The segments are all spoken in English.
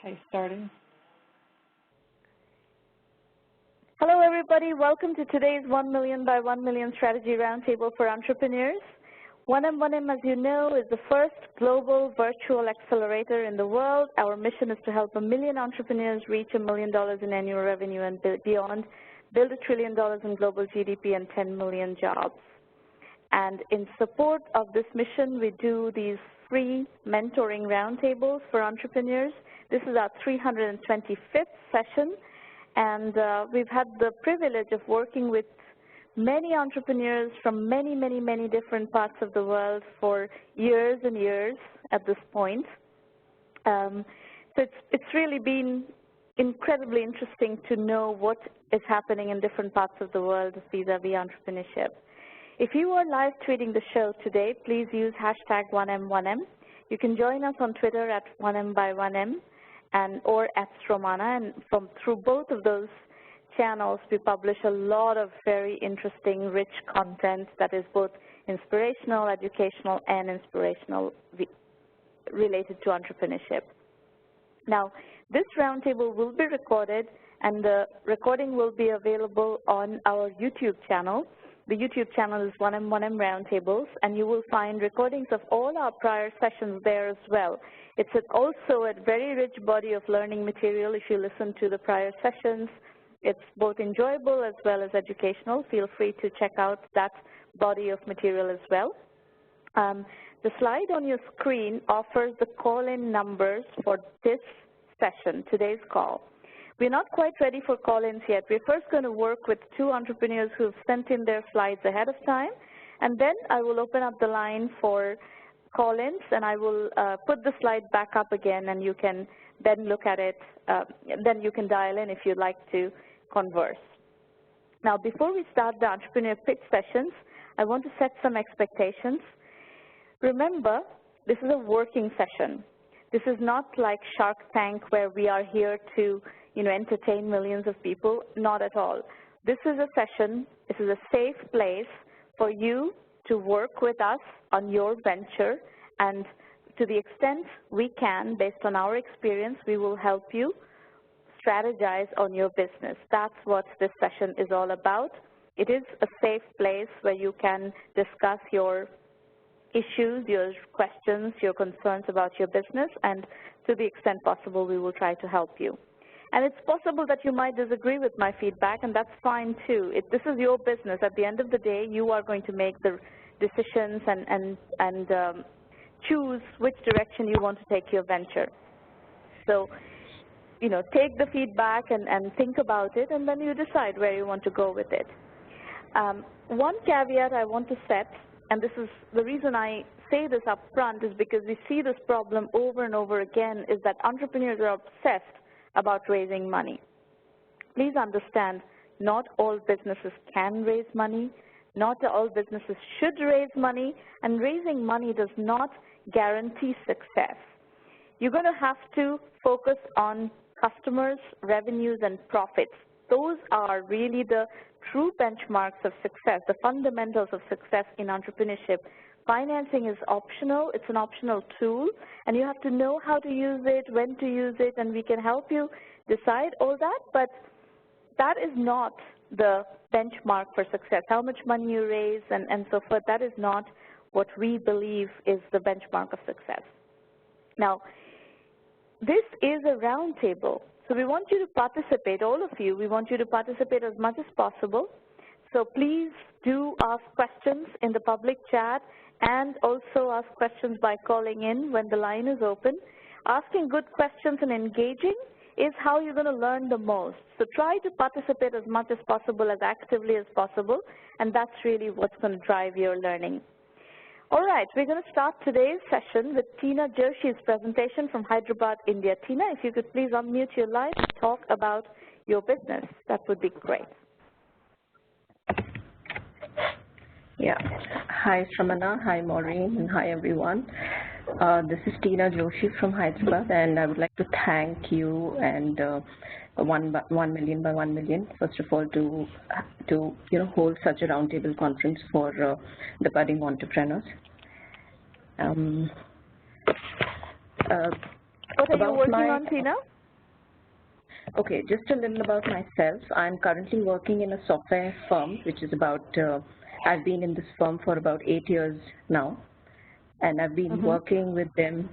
Okay, starting. Hello, everybody. Welcome to today's 1 Million by 1 Million Strategy Roundtable for Entrepreneurs. 1M1M, as you know, is the first global virtual accelerator in the world. Our mission is to help 1 million entrepreneurs reach $1 million in annual revenue and beyond, build $1 trillion in global GDP and 10 million jobs. And in support of this mission, we do these free mentoring roundtables for entrepreneurs. This is our 325th session, and we've had the privilege of working with many entrepreneurs from many different parts of the world for years and years at this point. So it's really been incredibly interesting to know what is happening in different parts of the world vis-a-vis entrepreneurship. If you are live tweeting the show today, please use hashtag 1M1M. You can join us on Twitter at 1M by 1M or at Stromana, and through both of those channels, we publish a lot of very interesting, rich content that is both inspirational, educational, and inspirational related to entrepreneurship. Now, this roundtable will be recorded, and the recording will be available on our YouTube channel. The YouTube channel is 1M1M Roundtables, and you will find recordings of all our prior sessions there as well. It's also a very rich body of learning material if you listen to the prior sessions. It's both enjoyable as well as educational. Feel free to check out that body of material as well. The slide on your screen offers the call-in numbers for this session, today's call. We're not quite ready for call-ins yet. We're first going to work with 2 entrepreneurs who have sent in their slides ahead of time, and then I will open up the line for call-ins, and I will put the slide back up again, and you can then look at it. Then you can dial in if you'd like to converse. Now, before we start the entrepreneur pitch sessions, I want to set some expectations. Remember, this is a working session. This is not like Shark Tank where we are here to entertain millions of people. Not at all. This is a session, this is a safe place for you to work with us on your venture, and to the extent we can, based on our experience, we will help you strategize on your business. That's what this session is all about. It is a safe place where you can discuss your issues, your questions, your concerns about your business, and to the extent possible, we will try to help you. And it's possible that you might disagree with my feedback, and that's fine too. This is your business. At the end of the day, you are going to make the decisions and choose which direction you want to take your venture. So, take the feedback and think about it, and then you decide where you want to go with it. One caveat I want to set, and this is the reason I say this up front, is because we see this problem over and over again, is that entrepreneurs are obsessed about raising money. Please understand, not all businesses can raise money, not all businesses should raise money, and raising money does not guarantee success. You're going to have to focus on customers, revenues, and profits. Those are really the true benchmarks of success, the fundamentals of success in entrepreneurship. Financing is optional. It's an optional tool, and you have to know how to use it, when to use it, and we can help you decide all that, but that is not the benchmark for success. How much money you raise and so forth, that is not what we believe is the benchmark of success. Now, this is a roundtable, so we want you to participate, all of you. We want you to participate as much as possible. So please do ask questions in the public chat, and also ask questions by calling in when the line is open. Asking good questions and engaging is how you're going to learn the most. So try to participate as much as possible, as actively as possible, and that's really what's going to drive your learning. All right, we're going to start today's session with Tina Joshi's presentation from Hyderabad, India. Tina, if you could please unmute your line and talk about your business, that would be great. Yeah. Hi, Shramana. Hi, Maureen. And hi, everyone. This is Tina Joshi from Hyderabad, and I would like to thank you and 1 Million by 1 Million, first of all, to hold such a roundtable conference for the budding entrepreneurs. What are you working on, Tina? Okay, just a little about myself. I'm currently working in a software firm, which is about, I've been in this firm for about 8 years now, and I've been Mm-hmm. working with them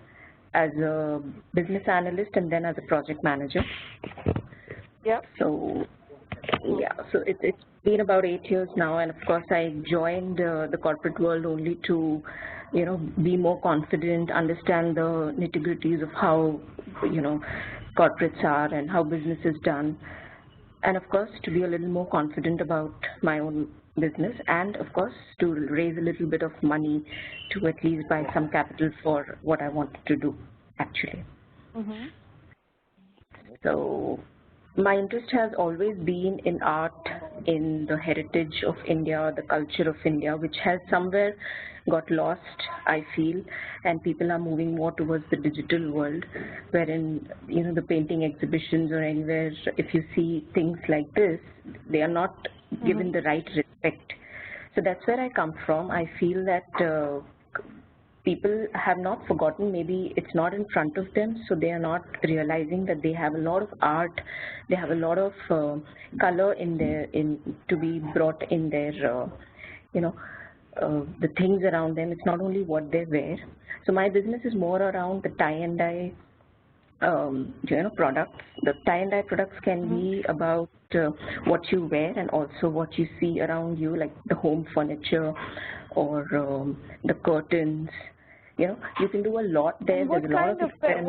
as a business analyst and then as a project manager. Yeah. So, yeah, so it's been about 8 years now, and of course I joined the corporate world only to, be more confident, understand the nitty-gritties of how, corporates are and how business is done, and of course to be a little more confident about my own business, and of course to raise a little bit of money to at least buy some capital for what I wanted to do, actually. Mm-hmm. So my interest has always been in art, in the heritage of India, the culture of India, which has somewhere got lost, I feel, and people are moving more towards the digital world, wherein, the painting exhibitions or anywhere, if you see things like this, they are not given Mm-hmm. the right respect. So that's where I come from. I feel that people have not forgotten, maybe it's not in front of them, so they are not realizing that they have a lot of art, they have a lot of color to be brought in their, you know, the things around them. It's not only what they wear. So my business is more around the tie and dye products. The tie and dye products can Mm-hmm. be about what you wear and also what you see around you, like the home furniture or the curtains. You can do a lot there. And There's what a lot of kind of experiment.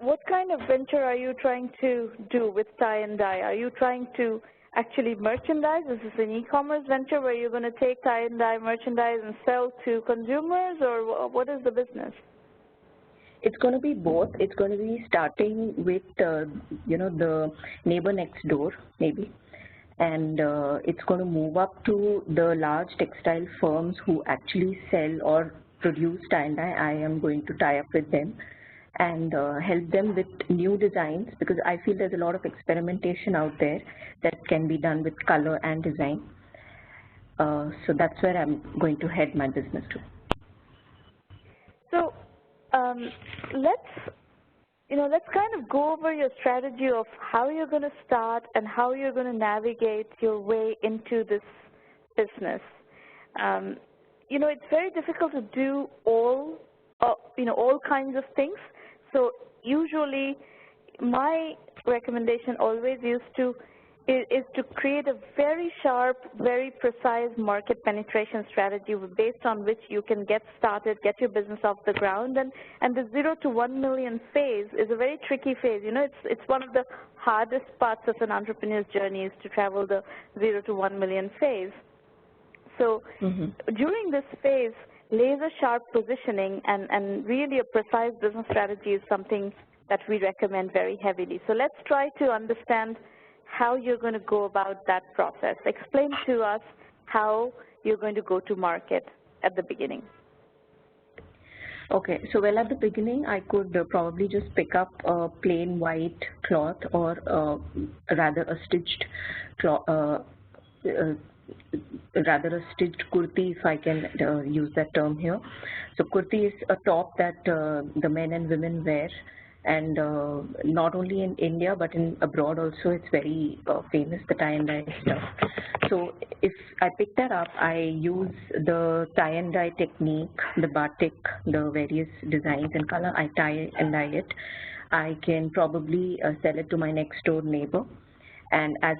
what kind of venture are you trying to do with tie and dye? Are you trying to actually merchandise? Is this an e-commerce venture where you're going to take tie and dye merchandise and sell to consumers, or what is the business? It's going to be both. It's going to be starting with, the neighbor next door, maybe. And it's going to move up to the large textile firms who actually sell or produce tie and dye. I am going to tie up with them and help them with new designs, because I feel there's a lot of experimentation out there that can be done with color and design. So that's where I'm going to head my business to. So let's kind of go over your strategy of how you're going to start and how you're going to navigate your way into this business. It's very difficult to do all kinds of things. So usually my recommendation always is to create a very sharp, very precise market penetration strategy based on which you can get started, get your business off the ground. And the 0 to 1 million phase is a very tricky phase. It's one of the hardest parts of an entrepreneur's journey is to travel the 0 to 1 million phase. So during this phase, laser sharp positioning and really a precise business strategy is something that we recommend very heavily. So let's try to understand how you're going to go about that process. Explain to us how you're going to go to market at the beginning. Okay, so well, at the beginning, I could probably just pick up a plain white cloth, or rather a stitched cloth, rather a stitched kurti, if I can use that term here. So kurti is a top that the men and women wear, and not only in India but in abroad also. It's very famous, the tie and dye stuff. So if I pick that up, I use the tie and dye technique, the batik, the various designs and color. I tie and dye it. I can probably sell it to my next door neighbor. And as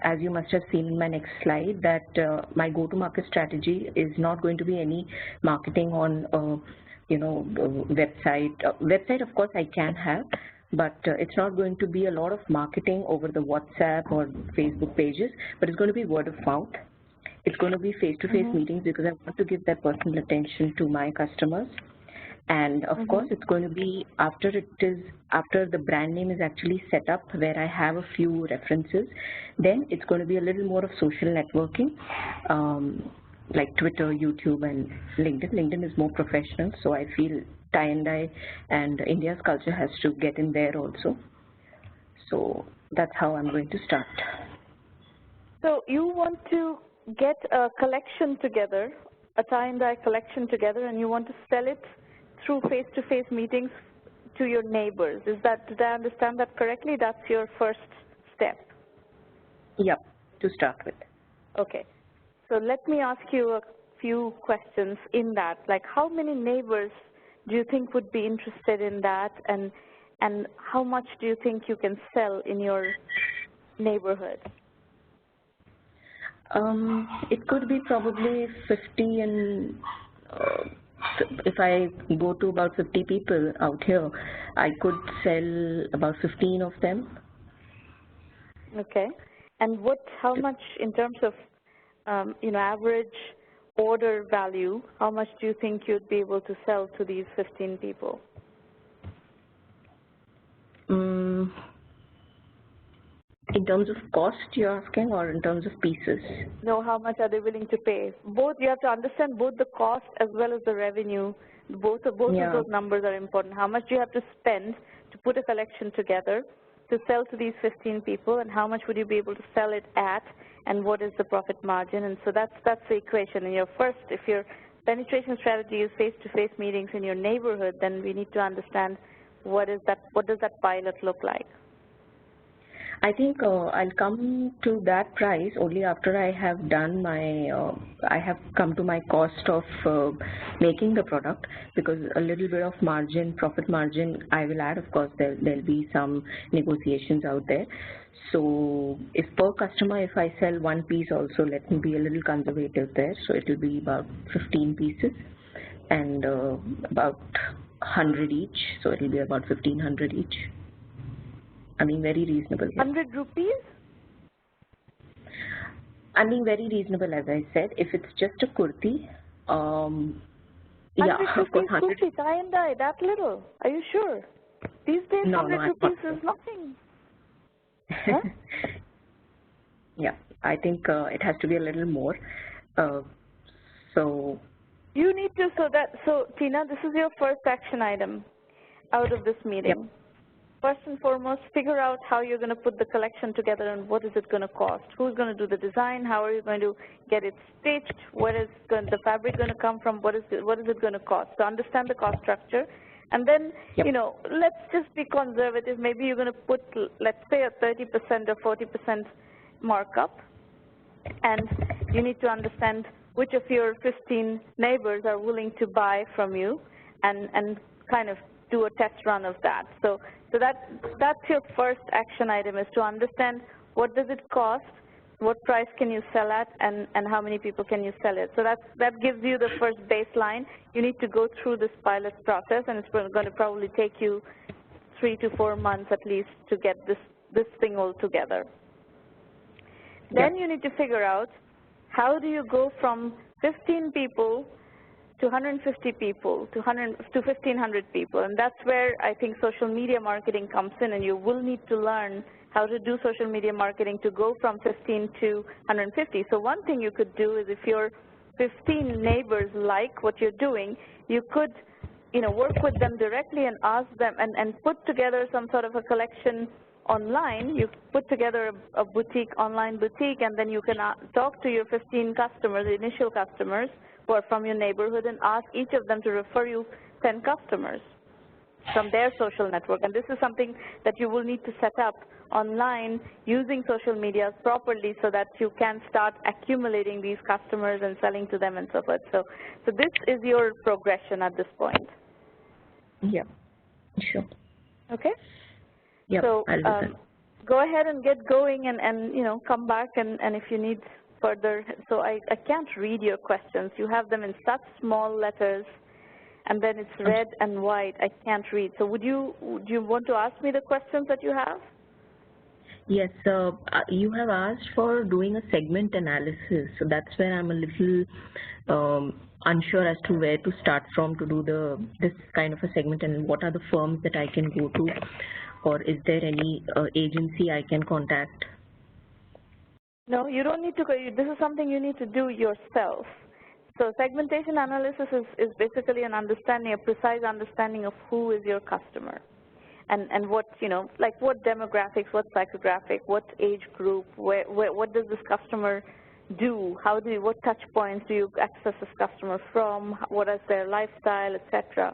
as you must have seen in my next slide, that my go-to-market strategy is not going to be any marketing on website. Website, of course, I can have, but it's not going to be a lot of marketing over the WhatsApp or Facebook pages, but it's going to be word of mouth. It's going to be face-to-face meetings, because I want to give that personal attention to my customers. And of course, it's going to be after the brand name is actually set up, where I have a few references, then it's going to be a little more of social networking, like Twitter, YouTube, and LinkedIn. LinkedIn is more professional, so I feel tie and dye and India's culture has to get in there also. So that's how I'm going to start. So you want to get a collection together, a tie and dye collection together, and you want to sell it through face-to-face meetings to your neighbors. Did I understand that correctly? That's your first step. Yep, to start with. Okay. So let me ask you a few questions in that. Like, how many neighbors do you think would be interested in that, and how much do you think you can sell in your neighborhood? It could be probably 50, and if I go to about 50 people out here, I could sell about 15 of them. Okay. And how much in terms of, average order value, how much do you think you'd be able to sell to these 15 people? In terms of cost, you're asking, or in terms of pieces? No, how much are they willing to pay? Both, you have to understand both the cost as well as the revenue. Both of those numbers are important. How much do you have to spend to put a collection together to sell to these 15 people, and how much would you be able to sell it at, and what is the profit margin? And so that's the equation. And if your penetration strategy is face-to-face meetings in your neighborhood, then we need to understand what does that pilot look like. I think I'll come to that price only after I have done my, I have come to my cost of making the product, because a little bit of margin, profit margin, I will add. Of course, there'll be some negotiations out there. So if per customer, if I sell one piece also, let me be a little conservative there. So it will be about 15 pieces and about 100 each. So it will be about 1,500 each. I mean, very reasonable. 100 rupees? I mean, very reasonable, as I said. If it's just a kurti, yeah, of course, 100. Kurti, tie and dye, that little. Are you sure? These days, No, 100 rupees is nothing. Huh? Yeah, I think it has to be a little more. So you need to. So Tina, this is your first action item out of this meeting. Yep. First and foremost, figure out how you're going to put the collection together and what is it going to cost. Who's going to do the design? How are you going to get it stitched? Where is the fabric going to come from? What is it going to cost? So understand the cost structure. And then, yep. Let's just be conservative. Maybe you're going to put, let's say, a 30% or 40% markup. And you need to understand which of your 15 neighbors are willing to buy from you, and kind of do a test run of that. So that's your first action item, is to understand what does it cost, what price can you sell at, and how many people can you sell it. So that gives you the first baseline. You need to go through this pilot process, and it's going to probably take you 3 to 4 months at least to get this thing all together. Then you need to figure out, how do you go from 15 people to 150 people to 1,500 people? And that's where I think social media marketing comes in, and you will need to learn how to do social media marketing to go from 15 to 150. So one thing you could do is, if your 15 neighbors like what you're doing, you could work with them directly and ask them and put together some sort of a collection online. You put together a boutique, online boutique, and then you can talk to your 15 customers, the initial customers, who are from your neighborhood, and ask each of them to refer you 10 customers from their social network. And this is something that you will need to set up online using social media properly, so that you can start accumulating these customers and selling to them and so forth. So this is your progression at this point. Yeah, sure. Okay? Yep, so I'll do that. Go ahead and get going, and come back, and if you need further. So I can't read your questions. You have them in such small letters, and then it's red and white. I can't read. So would you want to ask me the questions that you have? Yes, you have asked for doing a segment analysis. So that's where I'm a little unsure as to where to start from to do this kind of a segment, and what are the firms that I can go to, or is there any agency I can contact? No, you don't need to go. This is something you need to do yourself. So segmentation analysis is basically an understanding, a precise understanding of who is your customer, and what, like what demographics, what psychographic, what age group, what does this customer do, what touch points do you access this customer from, what is their lifestyle, etc.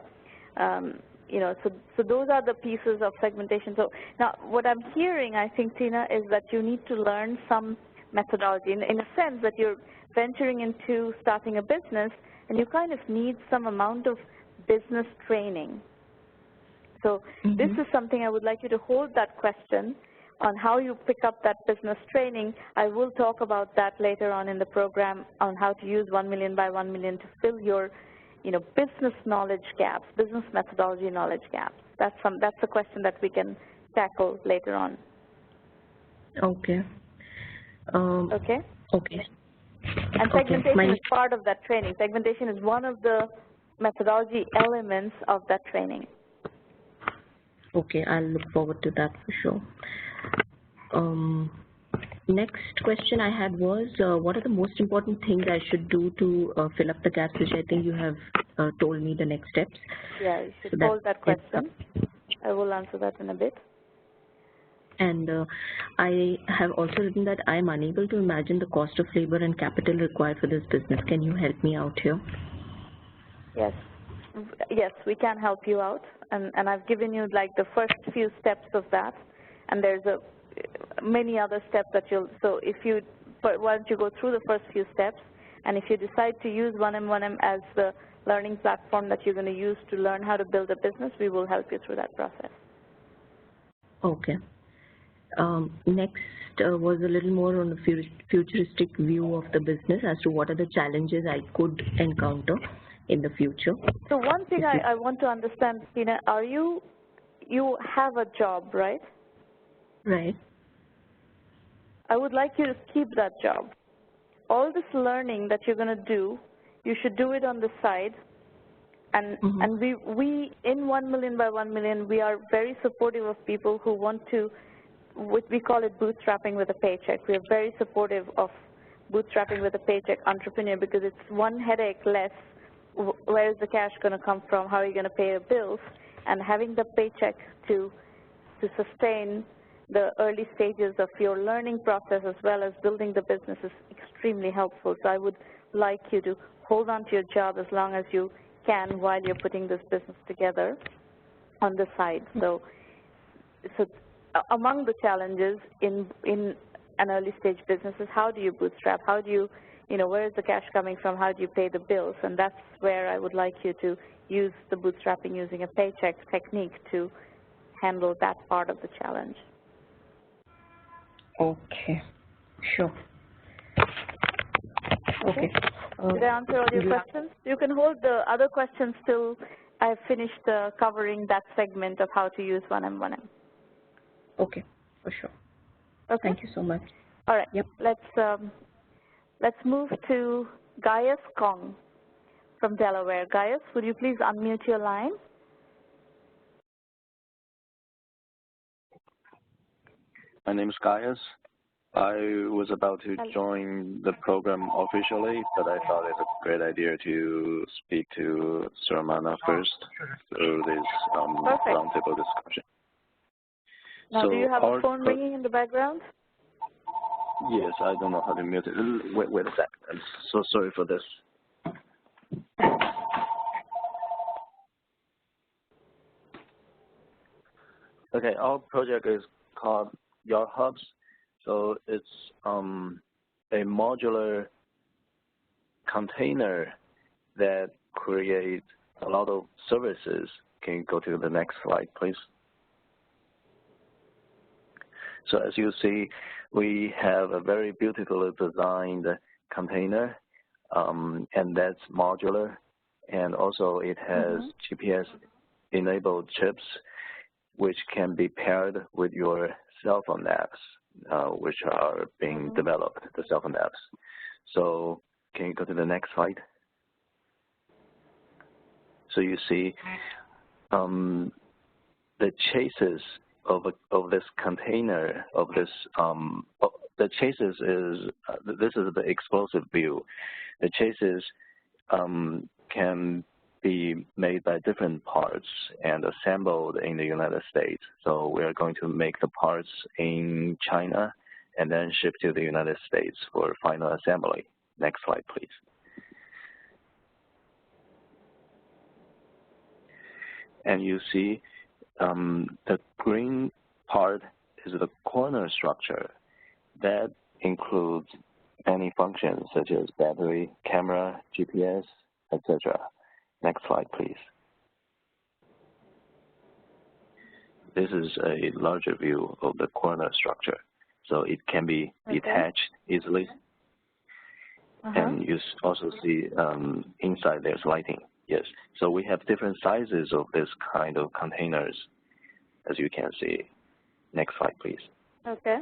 so those are the pieces of segmentation. So now what I'm hearing, I think, Tina, is that you need to learn some methodology in a sense that you're venturing into starting a business and you kind of need some amount of business training. So this is something I would like you to hold that question on how you pick up that business training. I will talk about that later on in the program on how to use 1 million by 1 million to fill your business knowledge gaps, business methodology knowledge gaps. That's a question that we can tackle later on. Okay. Okay? Okay. And segmentation is part of that training. Segmentation is one of the methodology elements of that training. Okay, I'll look forward to that for sure. Next question I had was, what are the most important things I should do to fill up the gaps, which I think you have told me the next steps. Yeah, you should hold that question. I will answer that in a bit. And I have also written that I am unable to imagine the cost of labor and capital required for this business. Can you help me out here? Yes. Yes, we can help you out. And I've given you like the first few steps of that. And there's many other steps that so why don't you go through the first few steps, and if you decide to use 1M1M as the learning platform that you're going to use to learn how to build a business, we will help you through that process. Okay. Next was a little more on the futuristic view of the business as to what are the challenges I could encounter in the future. So one thing I want to understand, Tina, you have a job, right? Right. I would like you to keep that job. All this learning that you're going to do, you should do it on the side. And we in 1 million by 1 million, we are very supportive of people who want to, we call it bootstrapping with a paycheck. We are very supportive of bootstrapping with a paycheck entrepreneur because it's one headache less. Where is the cash going to come from? How are you going to pay your bills? And having the paycheck to sustain the early stages of your learning process as well as building the business is extremely helpful. So I would like you to hold on to your job as long as you can while you're putting this business together on the side. So among the challenges in an early stage business is how do you bootstrap? How do you, where is the cash coming from? How do you pay the bills? And that's where I would like you to use the bootstrapping using a paycheck technique to handle that part of the challenge. Okay, sure. Okay. Did I answer all your questions? You can hold the other questions till I've finished covering that segment of how to use 1M1M. Okay, for sure. Okay. Thank you so much. All right. Yep. Let's move to Gaius Kong from Delaware. Gaius, would you please unmute your line? My name is Gaius. I was about to join the program officially, but I thought it's a great idea to speak to Saramana first through this roundtable discussion. Now, do you have a phone ringing in the background? Yes, I don't know how to mute it. Wait a sec. I'm so sorry for this. Okay, our project is called Your Hubs. So it's a modular container that creates a lot of services. Can you go to the next slide, please? So as you see, we have a very beautifully designed container, and that's modular. And also it has GPS-enabled chips, which can be paired with your cell phone apps, which are being developed, the cell phone apps. So can you go to the next slide? So you see the chases of this container, of this, the chases is, this is the explosive view. The chases can be made by different parts and assembled in the United States. So we are going to make the parts in China and then ship to the United States for final assembly. Next slide, please. And you see the green part is the corner structure. That includes any functions such as battery, camera, GPS, etc. Next slide, please. This is a larger view of the corner structure. So it can be detached easily. And you also see inside there's lighting. Yes. So we have different sizes of this kind of containers, as you can see. Next slide, please. Okay.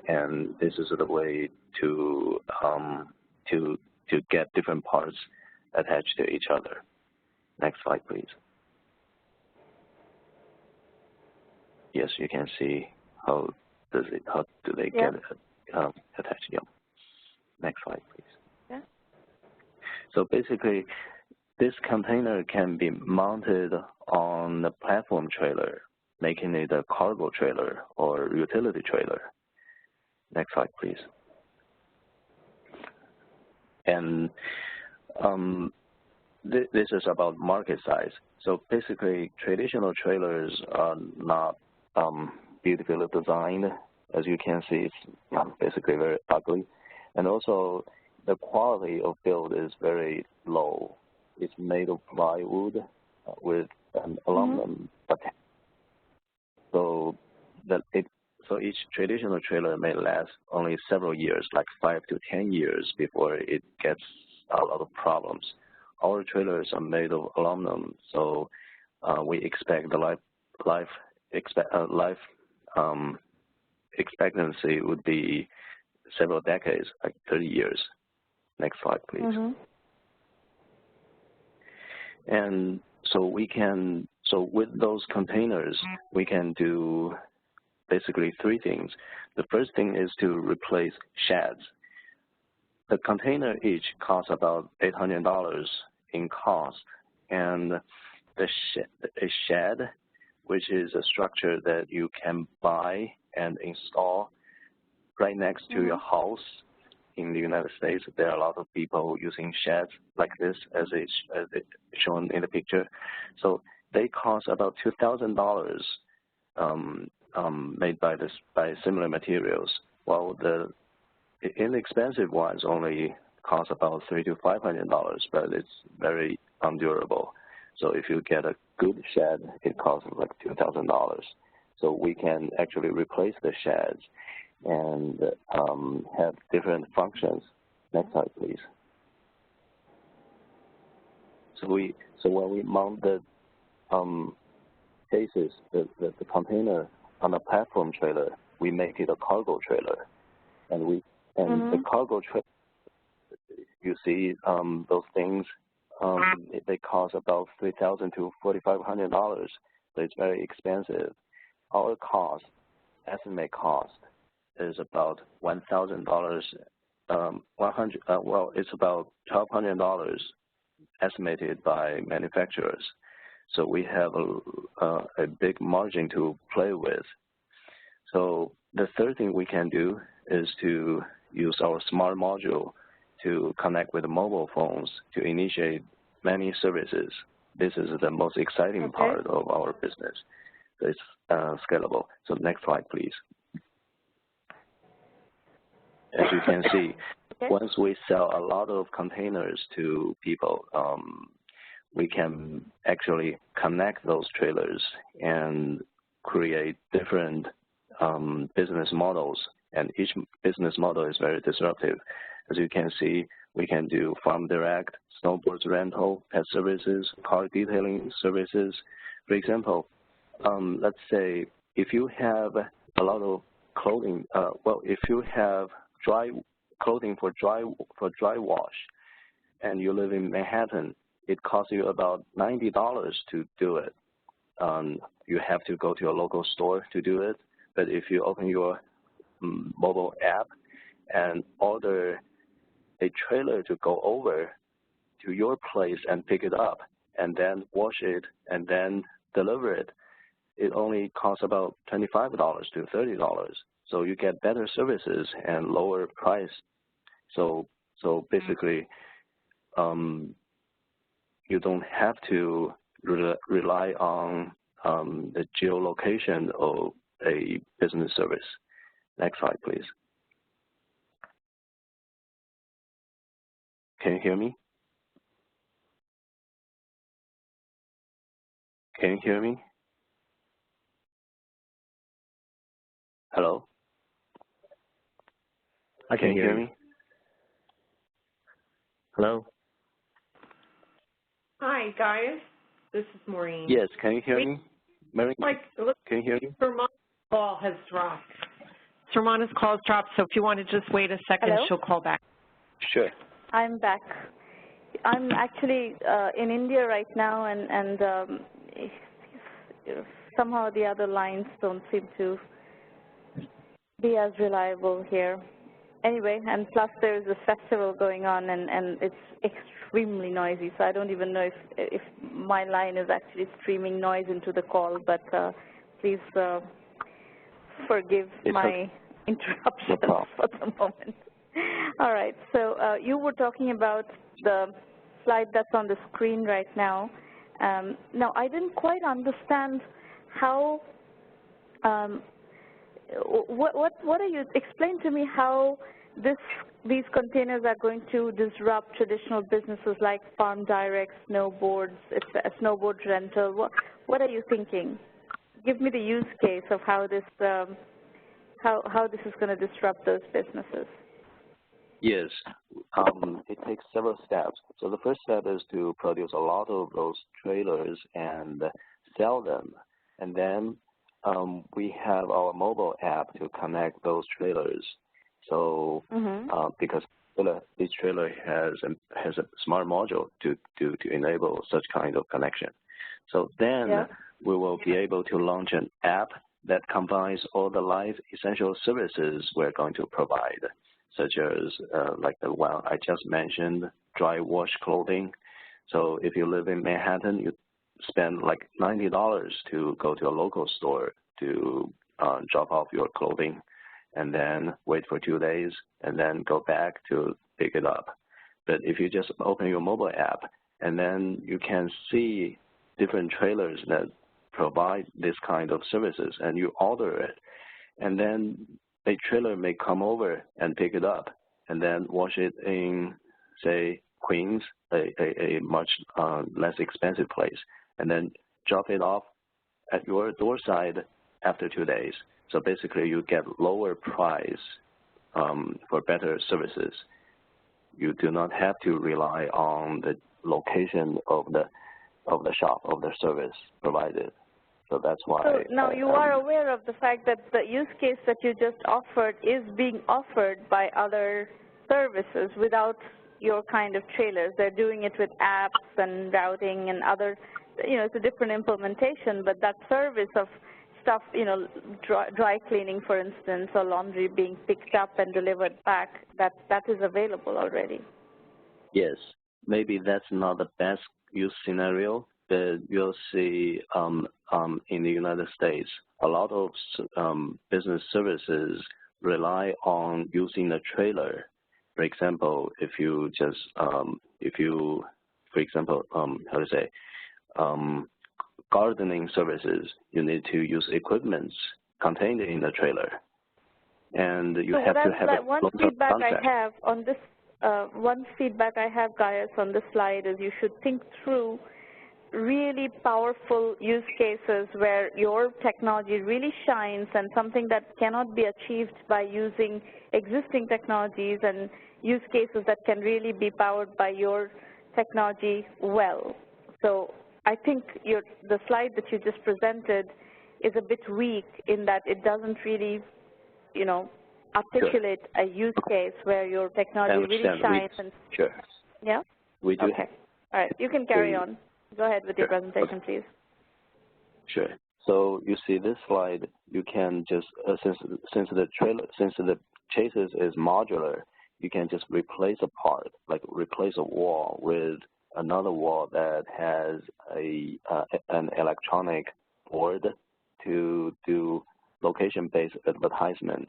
And this is the way to get different parts attached to each other. Next slide, please. Yes, you can see how do they get attached. Yeah. Next slide, please. Yeah. So basically, this container can be mounted on the platform trailer, making it a cargo trailer or utility trailer. Next slide, please. And this is about market size. So basically, traditional trailers are not beautifully designed. As you can see, it's basically very ugly. And also, the quality of build is very low. It's made of plywood with an aluminum attachment. So each traditional trailer may last only several years, like 5 to 10 years before it gets a lot of problems. Our trailers are made of aluminum, so we expect the life expectancy would be several decades, like 30 years. Next slide, please. And so with those containers, we can do basically three things. The first thing is to replace sheds. The container each costs about $800 in cost, and a shed, which is a structure that you can buy and install right next to your house. In the United States, there are a lot of people using sheds like this, as it's shown in the picture. So they cost about $2,000 made by similar materials, while the inexpensive ones only cost about $300 to $500, but it's very undurable. So if you get a good shed, it costs like $2,000. So we can actually replace the sheds and have different functions. Next slide, please. So when we mount the cases, the container on a platform trailer, we make it a cargo trailer, and the cargo trailer, you see those things, they cost about $3,000 to $4,500. So it's very expensive. Our cost, estimate cost, is about $1,000. It's about $1,200 estimated by manufacturers. So we have a big margin to play with. So the third thing we can do is to use our smart module to connect with mobile phones to initiate many services. This is the most exciting part of our business. So it's scalable. So next slide, please. As you can see, once we sell a lot of containers to people, we can actually connect those trailers and create different business models. And each business model is very disruptive. As you can see, we can do farm direct, snowboards rental, pet services, car detailing services. For example, let's say if you have a lot of clothing, if you have dry clothing for dry wash, and you live in Manhattan, it costs you about $90 to do it. You have to go to a local store to do it. But if you open your mobile app and order a trailer to go over to your place and pick it up, and then wash it and then deliver it, it only costs about $25 to $30. So you get better services and lower price. So basically, you don't have to rely on the geolocation of a business service. Next slide, please. Can you hear me? Can you hear me? Hello? I can hear me. Hello? Hi, guys. This is Maureen. Yes, can you hear me? Maureen, can you hear me? Sermana's call has dropped. Sermana's call has dropped, so if you want to just wait a second, Hello? she'll call back. Sure. I'm back. I'm actually in India right now, and somehow the other lines don't seem to be as reliable here. Anyway, and plus there's a festival going on, and it's extremely noisy, so I don't even know if my line is actually streaming noise into the call, but please forgive my interruptions for the moment. All right, so you were talking about the slide that's on the screen right now. Now, I didn't quite understand how, what are you, explain to me how these containers are going to disrupt traditional businesses like farm direct, snowboards, snowboard rental. What are you thinking? Give me the use case of how this how this is going to disrupt those businesses. Yes, it takes several steps. So the first step is to produce a lot of those trailers and sell them. And then we have our mobile app to connect those trailers. So because each trailer has a smart module to enable such kind of connection. So then we will be able to launch an app that combines all the life essential services we're going to provide, such as like the one I just mentioned, dry wash clothing. So if you live in Manhattan, you spend like $90 to go to a local store to drop off your clothing, and then wait for 2 days, and then go back to pick it up. But if you just open your mobile app, and then you can see different trailers that provide this kind of services, and you order it, and then a trailer may come over and pick it up, and then wash it in, say, Queens, a much less expensive place, and then drop it off at your doorside after 2 days. So basically, you get lower price for better services. You do not have to rely on the location of the shop, of the service provided. So that's why. So now you are aware of the fact that the use case that you just offered is being offered by other services without your kind of trailers. They're doing it with apps and routing and other, it's a different implementation, but that service of stuff, dry cleaning, for instance, or laundry being picked up and delivered back, that is available already. Yes, maybe that's not the best use scenario, but you'll see in the United States, a lot of business services rely on using a trailer. For example, if you just, for example, how to say, gardening services, you need to use equipments contained in the trailer, and you have to have a long-term contract. One feedback I have, Gaius, on this slide is you should think through really powerful use cases where your technology really shines, and something that cannot be achieved by using existing technologies, and use cases that can really be powered by your technology well. So I think the slide that you just presented is a bit weak in that it doesn't really, articulate a use case where your technology really shines. Sure. Yeah? We do. Okay. All right. You can carry on. Go ahead with your presentation, please. Sure. So you see this slide, you can just, since the chassis is modular, you can just replace a part, like replace a wall with another wall that has an electronic board to do location-based advertisement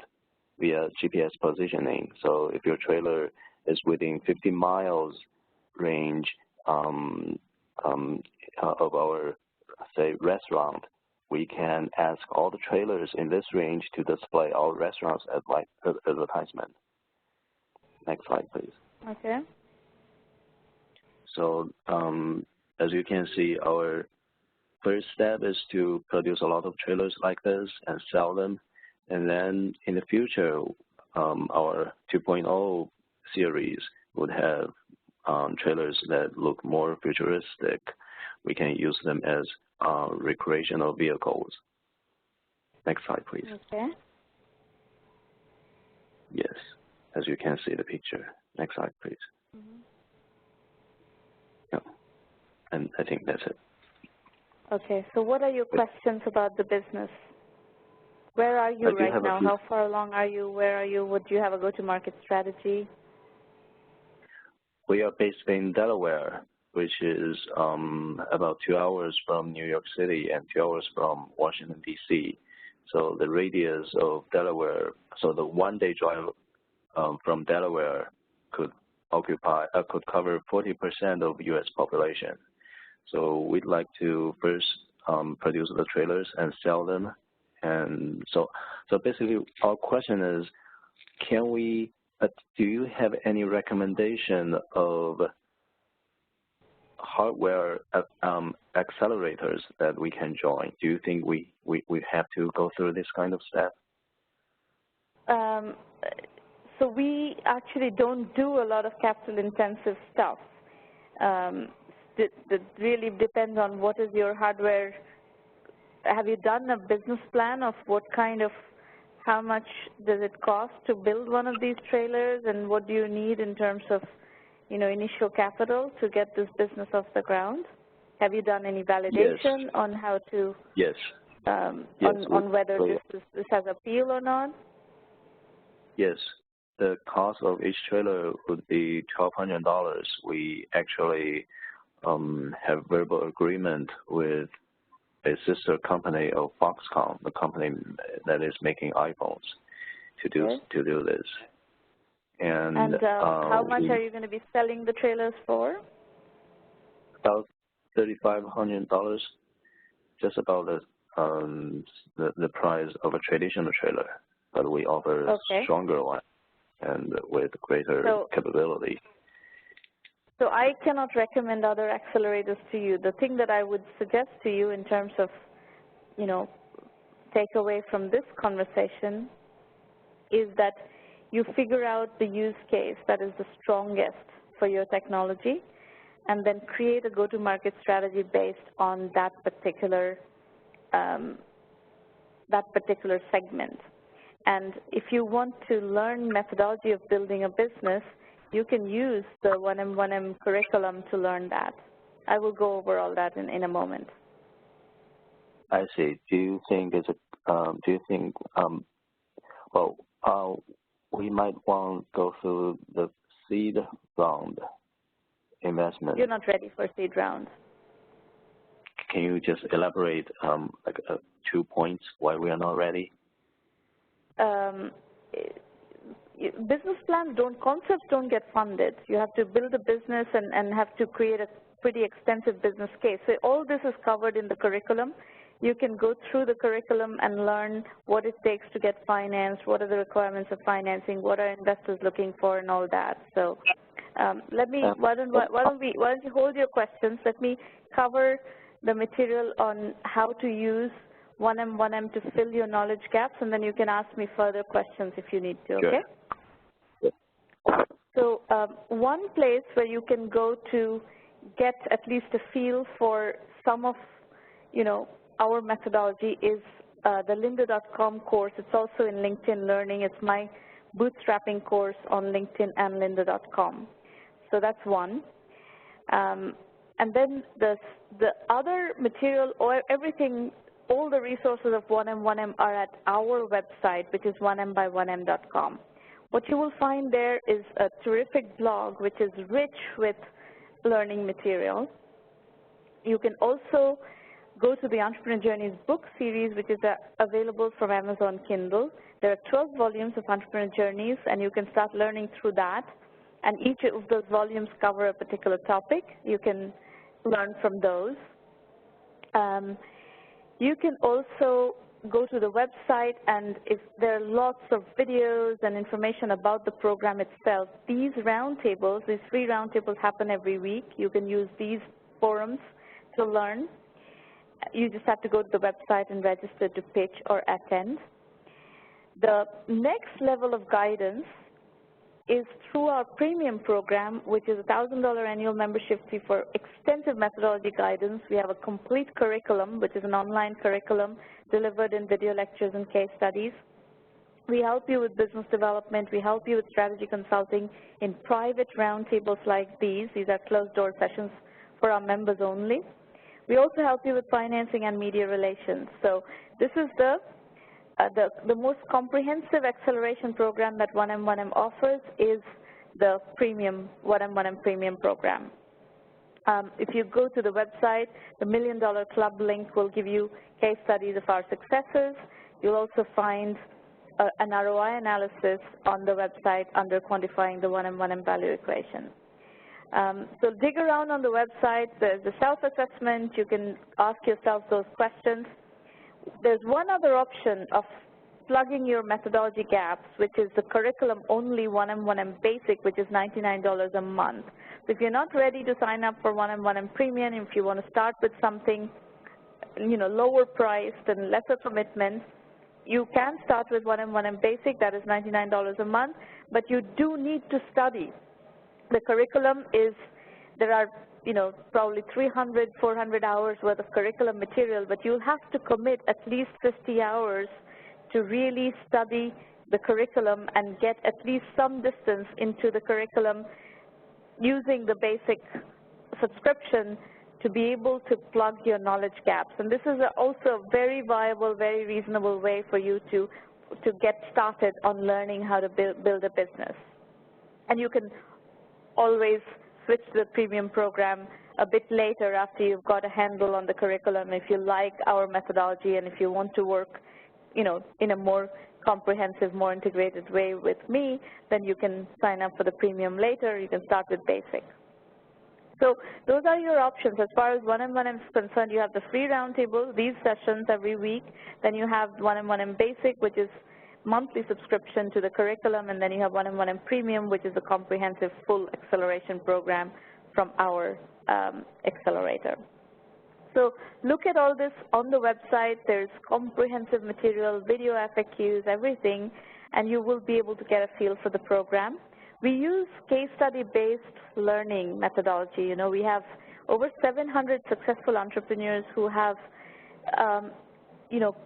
via GPS positioning. So if your trailer is within 50 miles range, of our, say, restaurant, we can ask all the trailers in this range to display our restaurant's advertisement. Next slide, please. Okay. So as you can see, our first step is to produce a lot of trailers like this and sell them. And then in the future, our 2.0 series would have trailers that look more futuristic. We can use them as recreational vehicles. Next slide, please. Okay. Yes, as you can see the picture. Next slide, please. Yeah. And I think that's it. Okay, so what are your questions about the business? Where are you right now? How far along are you? Where are you? Would you have a go-to-market strategy? We are based in Delaware, which is about 2 hours from New York City and 2 hours from Washington, D.C. So the radius of Delaware, so the one-day drive from Delaware could cover 40% of U.S. population. So we'd like to first produce the trailers and sell them. And so basically our question is, can we, do you have any recommendation of hardware accelerators that we can join? Do you think we have to go through this kind of step? So we actually don't do a lot of capital-intensive stuff. It really depends on what is your hardware. Have you done a business plan of what kind of, how much does it cost to build one of these trailers, and what do you need in terms of, you know, initial capital to get this business off the ground? Have you done any validation Yes. on how to, yes. on whether this has appeal or not? Yes. The cost of each trailer would be $1,200. We actually have verbal agreement with a sister company of Foxconn, the company that is making iPhones, to do this. And how much are you going to be selling the trailers for? About $3,500, just about the price of a traditional trailer, but we offer a stronger one and with greater capability. So I cannot recommend other accelerators to you. The thing that I would suggest to you in terms of, you know, take away from this conversation is that you figure out the use case that is the strongest for your technology, and then create a go-to-market strategy based on that particular segment. And if you want to learn methodology of building a business, you can use the 1M1M curriculum to learn that. I will go over all that in a moment. I see. Do you think we might want to go through the seed round investment? You're not ready for seed round. Can you just elaborate 2 points why we are not ready? Business plans concepts don't get funded. You have to build a business and have to create a pretty extensive business case. So all this is covered in the curriculum. You can go through the curriculum and learn what it takes to get financed, what are the requirements of financing, what are investors looking for, and all that. So why don't you hold your questions? Let me cover the material on how to use 1M to fill your knowledge gaps, and then you can ask me further questions if you need to, okay? Sure. So one place where you can go to get at least a feel for some of, you know, our methodology is the lynda.com course. It's also in LinkedIn Learning. It's my bootstrapping course on LinkedIn and lynda.com. So that's one. And then the other material, or everything, all the resources of 1M are at our website, which is 1m1m.com. What you will find there is a terrific blog, which is rich with learning material. You can also go to the Entrepreneur Journeys book series, which is available from Amazon Kindle. There are 12 volumes of Entrepreneur Journeys, and you can start learning through that. And each of those volumes cover a particular topic. You can learn from those. You can also go to the website, and if there are lots of videos and information about the program itself. These roundtables, these free roundtables happen every week. You can use these forums to learn. You just have to go to the website and register to pitch or attend. The next level of guidance is through our premium program, which is a $1,000 annual membership fee for extensive methodology guidance. We have a complete curriculum, which is an online curriculum delivered in video lectures and case studies. We help you with business development. We help you with strategy consulting in private roundtables like these. These are closed-door sessions for our members only. We also help you with financing and media relations. So this is the most comprehensive acceleration program that 1M1M offers is the premium 1M1M premium program. If you go to the website, the $1 Million Club link will give you case studies of our successes. You'll also find an ROI analysis on the website under quantifying the 1M1M value equation. So dig around on the website. There's a self-assessment. You can ask yourself those questions. There's one other option of plugging your methodology gaps, which is the curriculum-only 1M1M Basic, which is $99 a month. So if you're not ready to sign up for 1M1M Premium, if you want to start with something, lower priced and lesser commitment, you can start with 1M1M Basic. That is $99 a month, but you do need to study. The curriculum is, there are probably 300, 400 hours worth of curriculum material, but you'll have to commit at least 50 hours to really study the curriculum and get at least some distance into the curriculum using the basic subscription to be able to plug your knowledge gaps. And this is also a very viable, very reasonable way for you to get started on learning how to build a business. And you can always switch to the premium program a bit later after you've got a handle on the curriculum. If you like our methodology and if you want to work, in a more comprehensive, more integrated way with me, then you can sign up for the premium later. You can start with basic. So those are your options. As far as 1M1M is concerned, you have the free roundtable, these sessions every week. Then you have 1M1M Basic, which is monthly subscription to the curriculum, and then you have 1M1M Premium, which is a comprehensive full acceleration program from our accelerator. So look at all this on the website. There's comprehensive material, video FAQs, everything, and you will be able to get a feel for the program. We use case study-based learning methodology. We have over 700 successful entrepreneurs who have,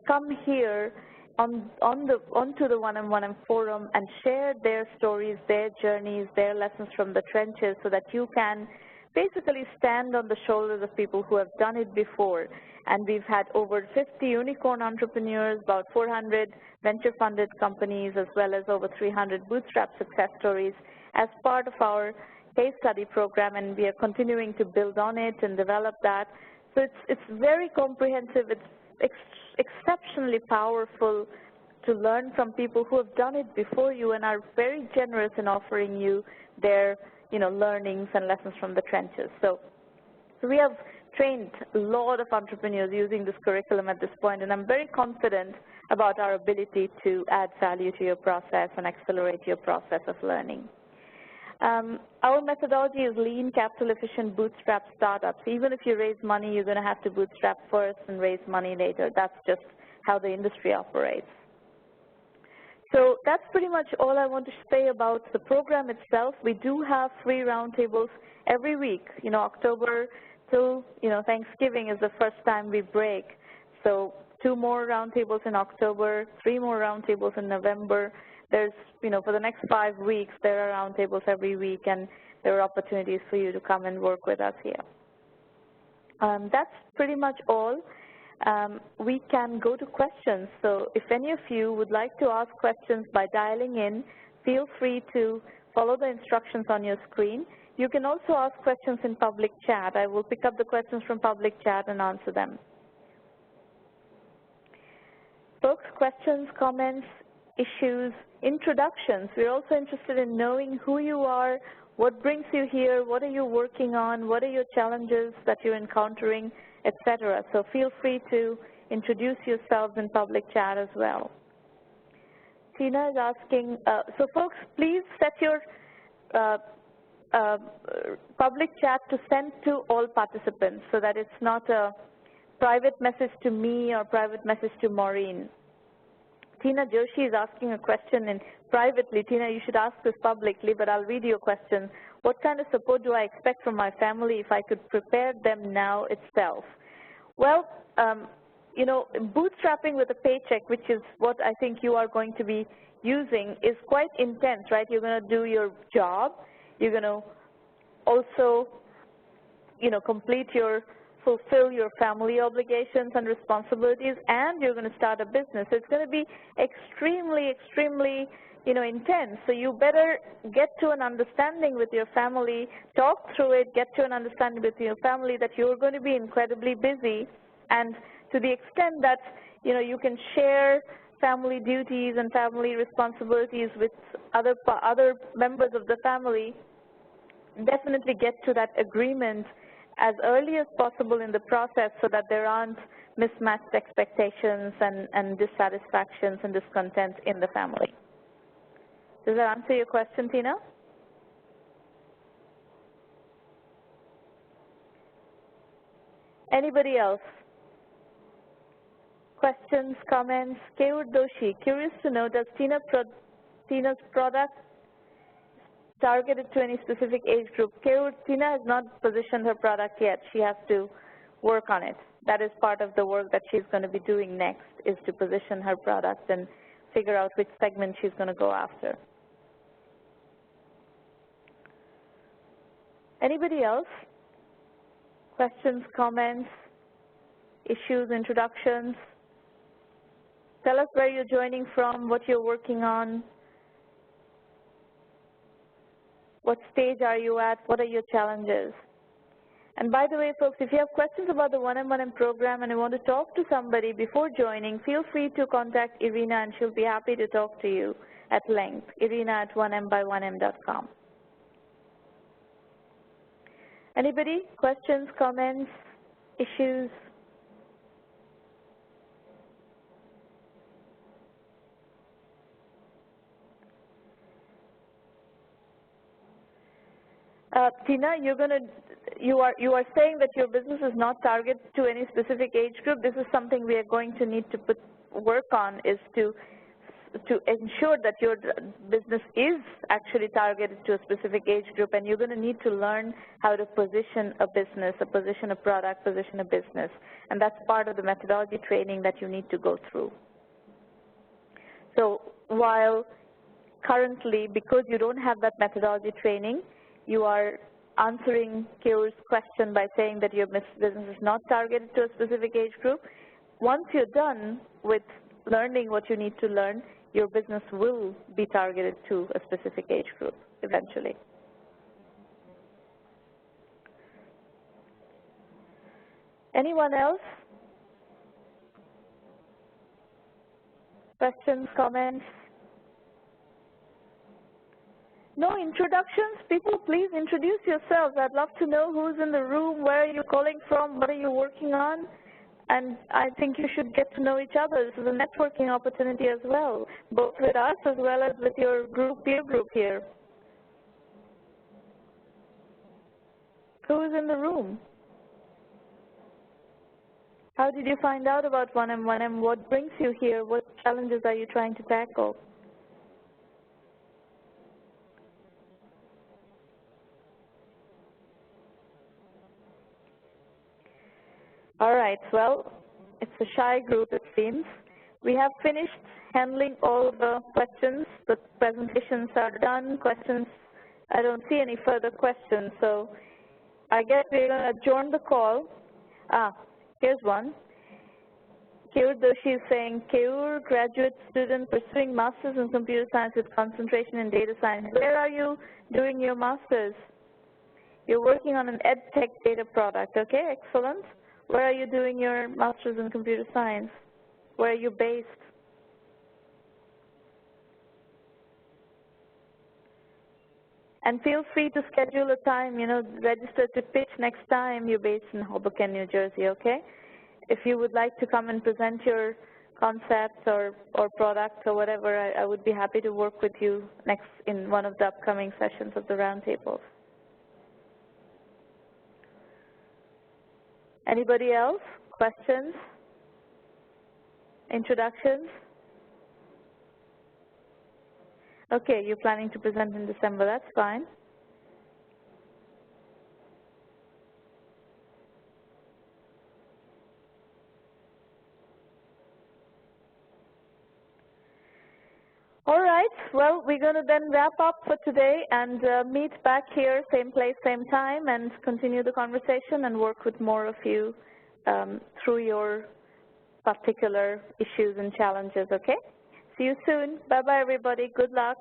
come here onto the 1M1M forum and share their stories, their journeys, their lessons from the trenches so that you can basically stand on the shoulders of people who have done it before. And we've had over 50 unicorn entrepreneurs, about 400 venture-funded companies, as well as over 300 bootstrap success stories as part of our case study program, and we are continuing to build on it and develop that. So it's very comprehensive. It's exceptionally powerful to learn from people who have done it before you and are very generous in offering you their learnings and lessons from the trenches. So we have trained a lot of entrepreneurs using this curriculum at this point, and I'm very confident about our ability to add value to your process and accelerate your process of learning. Our methodology is lean, capital-efficient, bootstrap startups. Even if you raise money, you're going to have to bootstrap first and raise money later. That's just how the industry operates. So that's pretty much all I want to say about the program itself. We do have free roundtables every week. October till Thanksgiving is the first time we break. So 2 more roundtables in October, 3 more roundtables in November. There's, for the next 5 weeks, there are roundtables every week, and there are opportunities for you to come and work with us here. That's pretty much all. We can go to questions. So if any of you would like to ask questions by dialing in, feel free to follow the instructions on your screen. You can also ask questions in public chat. I will pick up the questions from public chat and answer them. Folks, questions, comments, issues, introductions. We're also interested in knowing who you are, what brings you here, what are you working on, what are your challenges that you're encountering, etc. So feel free to introduce yourselves in public chat as well. Tina is asking, so folks, please set your public chat to send to all participants so that it's not a private message to me or private message to Maureen. Tina Joshi is asking a question privately. Tina, you should ask this publicly, but I'll read your question. What kind of support do I expect from my family if I could prepare them now itself? Well, you know, bootstrapping with a paycheck, which is what I think you are going to be using, is quite intense, right? You're going to do your job. You're going to also, you know, fulfill your family obligations and responsibilities, and you're going to start a business. It's going to be extremely, extremely, you know, intense. So you better get to an understanding with your family, talk through it, get to an understanding with your family that you're going to be incredibly busy, and to the extent that, you know, you can share family duties and family responsibilities with other members of the family, definitely get to that agreement as early as possible in the process so that there aren't mismatched expectations and dissatisfactions and discontent in the family. Does that answer your question, Tina? Anybody else? Questions, comments? Keyur Doshi, curious to know, does Tina's product targeted to any specific age group? Tina has not positioned her product yet. She has to work on it. That is part of the work that she's going to be doing next, is to position her product and figure out which segment she's going to go after. Anybody else? Questions, comments, issues, introductions? Tell us where you're joining from, what you're working on. What stage are you at? What are your challenges? And by the way, folks, if you have questions about the 1M1M program and you want to talk to somebody before joining, feel free to contact Irina, and she'll be happy to talk to you at length, irina@1m1m.com. Anybody? Questions, comments, issues? Tina, you are saying that your business is not targeted to any specific age group. This is something we are going to need to work on, is to ensure that your business is actually targeted to a specific age group, and you're going to need to learn how to position a business, position a product, position a business, and that's part of the methodology training that you need to go through. So while currently, because you don't have that methodology training, you are answering Keyur's question by saying that your business is not targeted to a specific age group. Once you're done with learning what you need to learn, your business will be targeted to a specific age group eventually. Anyone else? Questions, comments? No introductions? People, please introduce yourselves. I'd love to know who's in the room, where are you calling from, what are you working on? And I think you should get to know each other. This is a networking opportunity as well, both with us as well as with your peer group here. Who is in the room? How did you find out about 1M1M? What brings you here? What challenges are you trying to tackle? All right, well, it's a shy group, it seems. We have finished handling all the questions. The presentations are done. Questions, I don't see any further questions, so I guess we're going to adjourn the call. Here's one. Keyur Doshi is saying, Keyur, graduate student pursuing master's in computer science with concentration in data science. Where are you doing your master's? You're working on an ed tech data product. Okay, excellent. Where are you doing your master's in computer science? Where are you based? And feel free to schedule a time, register to pitch next time you're based in Hoboken, New Jersey, okay? If you would like to come and present your concepts or products or whatever, I would be happy to work with you next in one of the upcoming sessions of the roundtables. Anybody else? Questions? Introductions? Okay, you're planning to present in December, that's fine. All right, well, we're going to then wrap up for today and meet back here, same place, same time, and continue the conversation and work with more of you through your particular issues and challenges, okay? See you soon. Bye-bye, everybody. Good luck.